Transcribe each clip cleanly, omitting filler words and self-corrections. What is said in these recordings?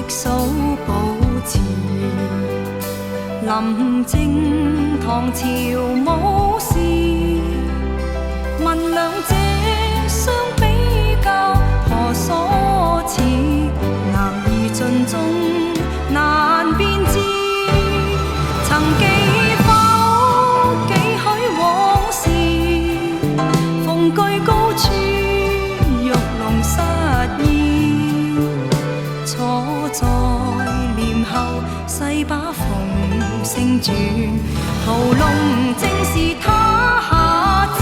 數保持。臨正唐朝武士，問兩者相比較，何所似？男兒盡中難辨知。曾記否幾許往事？逢居高處，玉龍失意。坐在簾後，細把鳳聲轉，屠龍正是他下旨。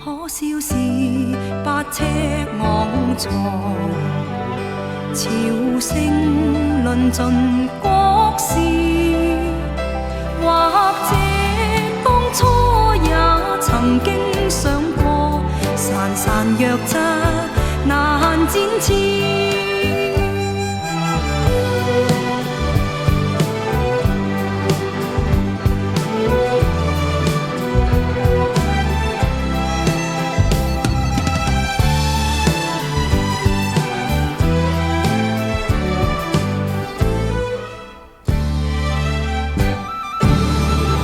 可笑是8尺昂藏，朝聲論盡國事。或者當初也曾經想過，潺潺弱質難展翅。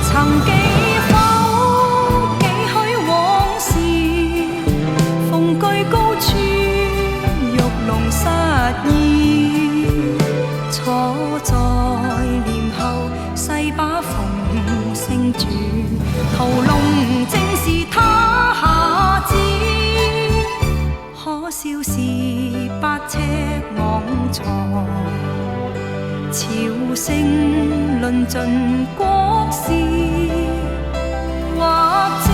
曾記否幾許往事？逢居高處，玉龍失意。坐在簾後，細把鳳聲轉，屠龍正是他下旨。可笑是8尺昂藏，朝聲論盡國事。或者